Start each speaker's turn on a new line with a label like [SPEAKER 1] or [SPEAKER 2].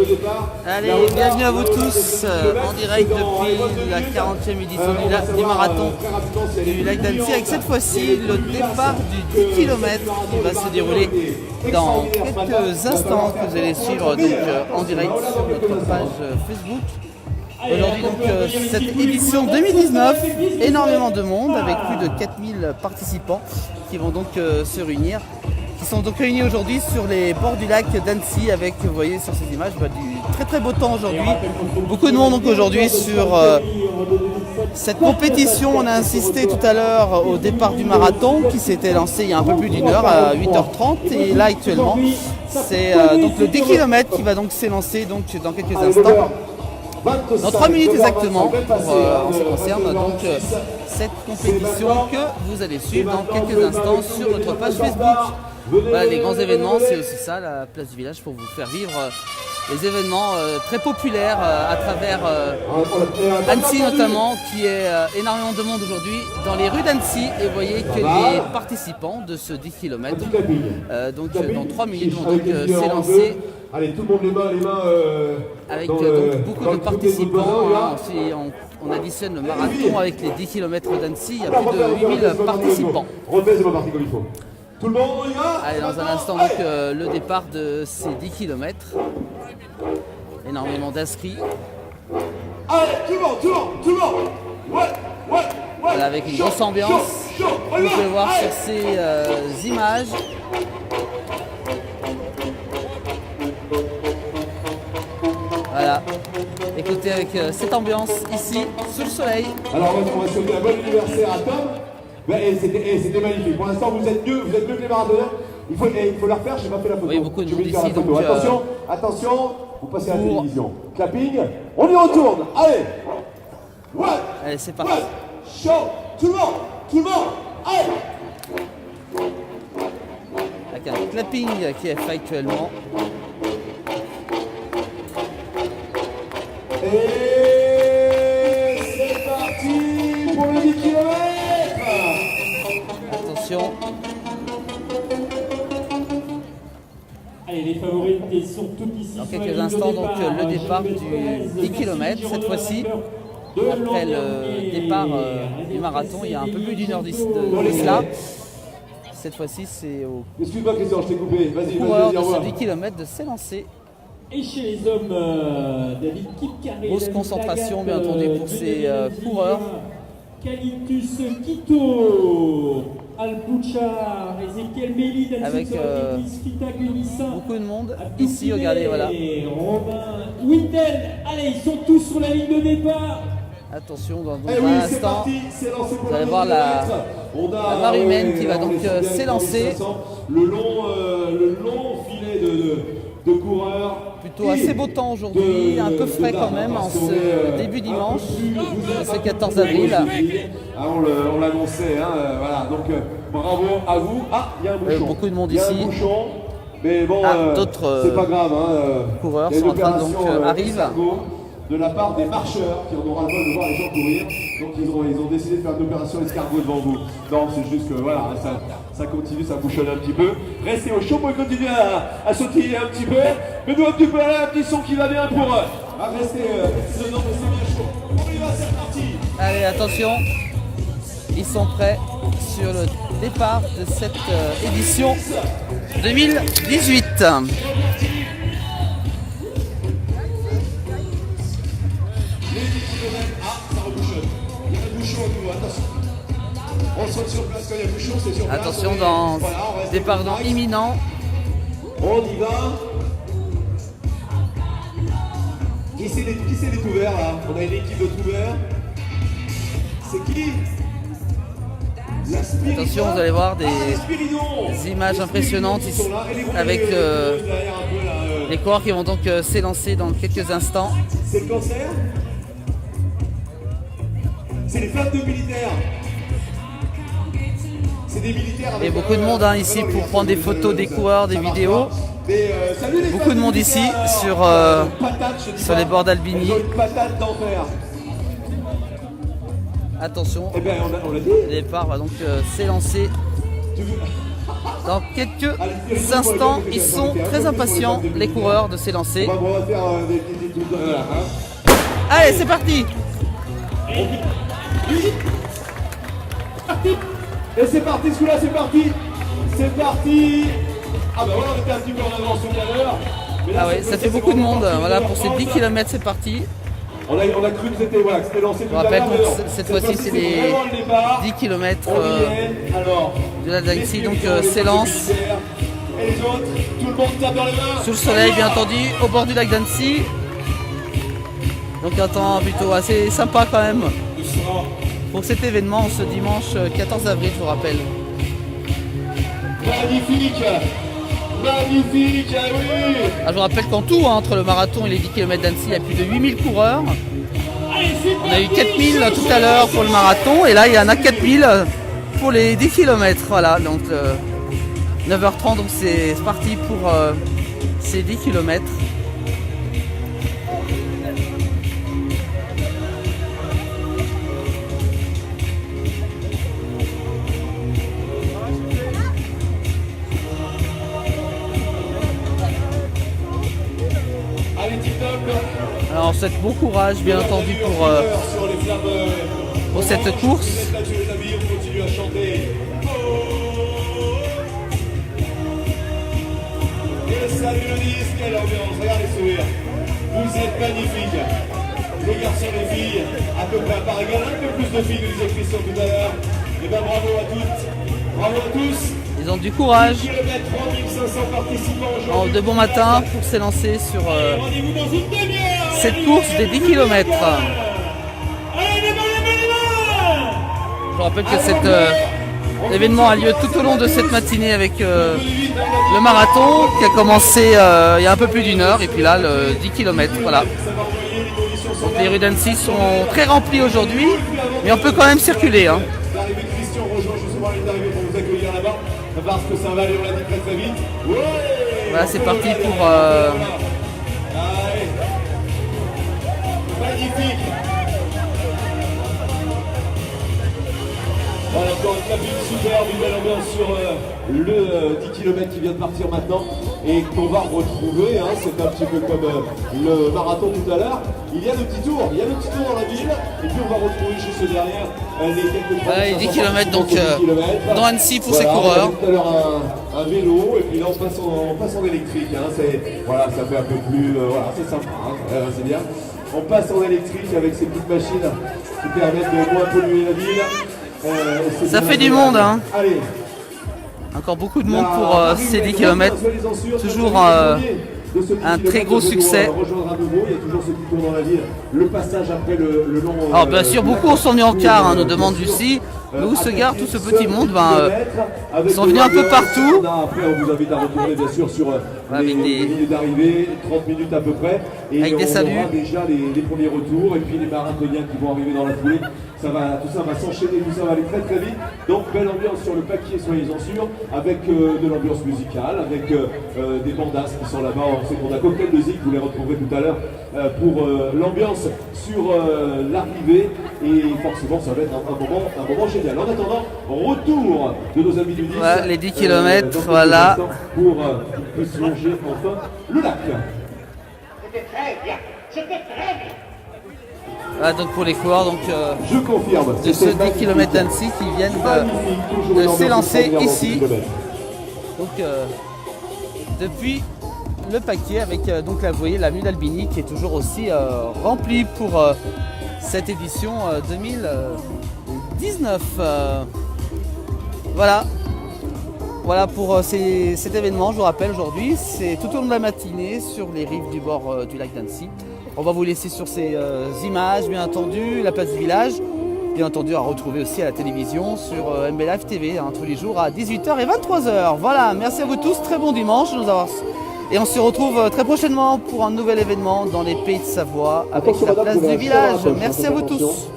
[SPEAKER 1] le départ.
[SPEAKER 2] Allez, bienvenue à vous tous en direct depuis la 40e édition du marathon du lac d'Annecy, avec cette fois-ci le départ du 10 km qui va se dérouler dans quelques instants, que vous allez suivre donc, en direct sur notre page Facebook. Aujourd'hui donc cette édition 2019, énormément de monde avec plus de 4000 participants qui vont donc se réunir. Qui sont donc réunis aujourd'hui sur les bords du lac d'Annecy avec, vous voyez sur ces images, du très très beau temps aujourd'hui. Beaucoup de monde donc aujourd'hui sur cette compétition. On a insisté tout à l'heure au départ du marathon qui s'était lancé il y a un peu plus d'une heure à 8h30 et là actuellement c'est donc le 10 km qui va donc s'élancer donc dans quelques instants. Dans 3 minutes exactement, en ce qui concerne donc cette compétition que vous allez suivre dans quelques instants sur notre page Facebook. Voilà, les grands événements, c'est aussi ça, la place du village, pour vous faire vivre les événements très populaires à travers Annecy notamment, qui est énormément de monde aujourd'hui dans les rues d'Annecy. Et vous voyez que les participants de ce 10 km, donc dans 3 minutes, vont donc s'élancer.
[SPEAKER 1] Allez, tout le monde les mains
[SPEAKER 2] avec donc, beaucoup de participants. Si on additionne le marathon avec les 10 km d'Annecy, il y a plus de 8000 participants.
[SPEAKER 1] Refais, c'est pas parti comme il faut. Tout le monde, on y va.
[SPEAKER 2] Allez, dans un instant, donc, le départ de ces 10 km. Énormément d'inscrits.
[SPEAKER 1] Allez, tout le monde. Ouais.
[SPEAKER 2] Voilà, avec une grosse ambiance. Vous pouvez voir sur ces images. Voilà, écoutez avec cette ambiance ici, sous le soleil.
[SPEAKER 1] Alors on va souhaiter un bon anniversaire à Tom. C'était magnifique. Pour l'instant vous êtes mieux que les marathoniens. Il faut la refaire, je n'ai pas fait la photo.
[SPEAKER 2] Oui, beaucoup de monde ici. Donc,
[SPEAKER 1] attention, vous passez à la télévision. Clapping, on y retourne. Allez.
[SPEAKER 2] Allez, c'est parti.
[SPEAKER 1] Show, tout le monde. Allez.
[SPEAKER 2] Avec un clapping qui est fait actuellement.
[SPEAKER 1] Et c'est parti pour le 10 km.
[SPEAKER 2] Attention.
[SPEAKER 3] Allez, les favorites sont toutes ici.
[SPEAKER 2] Dans quelques instants, donc le départ du 10 km. Cette fois-ci, après le départ du marathon, il y a un peu plus d'une heure de cela. Cette fois-ci, c'est au
[SPEAKER 1] Excuse-moi Christian, je t'ai coupé. Vas-y,
[SPEAKER 2] coureur de ce 10 km de s'élancer.
[SPEAKER 3] Et chez les hommes, David Kipcaré.
[SPEAKER 2] Grosse concentration, bien entendu, pour ces coureurs.
[SPEAKER 3] Calitus Quito, Al-Bouchard, Ezekiel Méli,
[SPEAKER 2] avec beaucoup de monde ici, regardez, voilà.
[SPEAKER 3] Robin Windel, allez, ils sont tous sur la ligne de départ.
[SPEAKER 2] Attention, dans un instant, vous allez voir la barre humaine qui va donc s'élancer.
[SPEAKER 1] Le long filet de coureurs.
[SPEAKER 2] Plutôt assez beau temps aujourd'hui, un peu frais quand même en ce début dimanche, ce 14 avril.
[SPEAKER 1] On l'annonçait, voilà, donc bravo à vous. Ah, il y a un bouchon.
[SPEAKER 2] Beaucoup de monde ici.
[SPEAKER 1] Mais bon,
[SPEAKER 2] d'autres
[SPEAKER 1] c'est pas grave.
[SPEAKER 2] coureurs sont en train donc arrivent.
[SPEAKER 1] De la part des marcheurs qui en auront le vol de voir les gens courir. Donc ils ont décidé de faire une opération escargot devant vous. Non, c'est juste que voilà, ça continue, ça bouchonne un petit peu. Restez au chaud pour continuer à sautiller un petit peu. Mets-nous un petit peu là, un petit son qui va bien pour rester dedans, mais c'est bien chaud. On y va, c'est parti.
[SPEAKER 2] Allez, attention, ils sont prêts sur le départ de cette édition 2018.
[SPEAKER 1] On saute sur place quand il y a bouchon, c'est sur place.
[SPEAKER 2] Attention, dans départ imminent.
[SPEAKER 1] On y va. Qui c'est les tout verts là? On a une équipe de tout verts. C'est qui?
[SPEAKER 2] Attention, vous allez voir des images impressionnantes ici, avec les coureurs qui vont donc s'élancer dans quelques instants.
[SPEAKER 1] C'est le cancer? C'est les flammes de militaires. C'est des militaires.
[SPEAKER 2] Il y a beaucoup de monde ici pour prendre des photos des coureurs, des vidéos. Beaucoup de monde ici sur les bords d'Albigny. Attention,
[SPEAKER 1] on l'a dit.
[SPEAKER 2] le départ va donc s'élancer Dans quelques instants, ils sont très impatients, les coureurs, de s'élancer.
[SPEAKER 1] On va faire des petits trucs là. Hein.
[SPEAKER 2] Allez, c'est parti!
[SPEAKER 1] Et c'est parti, celui-là, c'est parti. C'est parti. Ah bah voilà, on était un petit peu en avance tout à l'heure.
[SPEAKER 2] Ah ouais, ça fait beaucoup de monde. Voilà, pour ces 10 km, c'est parti.
[SPEAKER 1] On a cru que c'était lancé tout
[SPEAKER 2] Je
[SPEAKER 1] à
[SPEAKER 2] rappelle
[SPEAKER 1] l'heure.
[SPEAKER 2] donc cette fois-ci, c'est les 10 km de la Dancy, donc s'élance.
[SPEAKER 1] Et les autres, tout le monde tape dans les mains.
[SPEAKER 2] Sous le soleil, bien entendu, au bord du lac d'Annecy. Donc un temps plutôt assez sympa quand même pour cet événement ce dimanche 14 avril, je vous rappelle.
[SPEAKER 1] Magnifique. Magnifique, ah oui.
[SPEAKER 2] Ah, je vous rappelle qu'en tout, hein, entre le marathon et les 10 km d'Annecy, il y a plus de 8000 coureurs. On a eu 4000 tout à l'heure pour le marathon et là il y en a 4000 pour les 10 km. Voilà, donc 9h30, donc c'est parti pour ces 10 km. Alors on souhaite bon courage bien entendu pour cette course.
[SPEAKER 1] Et salut le disque, quelle ambiance, regardez les sourires. Vous êtes magnifiques. Les garçons et les filles, à peu près à part égale, un peu plus de filles, nous disait Christian tout à l'heure. Et bien bravo à toutes, bravo à tous.
[SPEAKER 2] Ils ont du courage.
[SPEAKER 1] 10 km, 3500 participants aujourd'hui.
[SPEAKER 2] De bon matin pour s'élancer sur cette course des 10 km. Je vous rappelle que cet événement a lieu tout au long de cette matinée avec le marathon qui a commencé il y a un peu plus d'une heure et puis là le 10 km. Voilà. Donc les rues d'Annecy sont très remplies aujourd'hui, mais on peut quand même circuler. Hein.
[SPEAKER 1] L'arrivée de Christian rejoint justement l'arrivée pour vous accueillir là-bas. Parce que ça va aller, on l'a dit très très vite. Ouais.
[SPEAKER 2] Voilà, c'est parti pour
[SPEAKER 1] magnifique. Voilà, encore une cabine superbe, une belle ambiance sur le 10 km qui vient de partir maintenant et qu'on va retrouver, hein, c'est un petit peu comme le marathon tout à l'heure. Il y a le petit tour, dans la ville et puis on va retrouver juste derrière les quelques
[SPEAKER 2] les 10 km donc dans Annecy pour ces coureurs.
[SPEAKER 1] Tout à l'heure un vélo et puis là on passe en électrique, hein, voilà, ça fait un peu plus, voilà, c'est sympa, hein, c'est bien. On passe en électrique avec ces petites machines qui permettent de moins polluer la ville.
[SPEAKER 2] Ça fait du monde, hein.
[SPEAKER 1] Allez.
[SPEAKER 2] Encore beaucoup de monde pour ces 10 km. Toujours un très gros succès.
[SPEAKER 1] Il y a toujours ceux qui courent dans la ville. Le passage après le long.
[SPEAKER 2] Alors bien sûr, beaucoup sont venus en car, hein, nous demande Lucie. Mais où se gare tout ce petit monde? Ils sont venus un peu partout.
[SPEAKER 1] Après, on vous invite à retourner bien sûr sur les lignes d'arrivée, 30 minutes à peu près. Et
[SPEAKER 2] avec des saluts.
[SPEAKER 1] On aura déjà les premiers retours et puis les marathoniens qui vont arriver dans la foulée. Tout ça va s'enchaîner, tout ça va aller très très vite. Donc belle ambiance sur le papier, soyez-en sûrs, avec de l'ambiance musicale, avec des bandas qui sont là-bas. On sait qu'on a Cocktail de Zik, vous les retrouverez tout à l'heure pour l'ambiance sur l'arrivée. Et forcément, ça va être un moment génial. En attendant, retour de nos amis du 10.
[SPEAKER 2] Ouais, les 10 km, voilà.
[SPEAKER 1] Pour qu'ils puissent longer enfin le lac.
[SPEAKER 4] C'était très bien, c'était très bien.
[SPEAKER 2] Voilà donc pour les coureurs
[SPEAKER 1] je confirme,
[SPEAKER 2] de ce 10 km d'Annecy qui viennent de s'élancer ici. Donc depuis le paquet avec donc là, vous voyez l'avenue d'Albini qui est toujours aussi remplie pour cette édition 2019. Voilà pour cet événement, je vous rappelle aujourd'hui, c'est tout au long de la matinée sur les rives du bord du lac d'Annecy. On va vous laisser sur ces images, bien entendu, la place du village, bien entendu à retrouver aussi à la télévision sur MB Live TV, hein, tous les jours à 18h et 23h. Voilà, merci à vous tous, très bon dimanche de nous avoir... Et on se retrouve très prochainement pour un nouvel événement dans les Pays de Savoie avec la place du village. Merci à vous tous.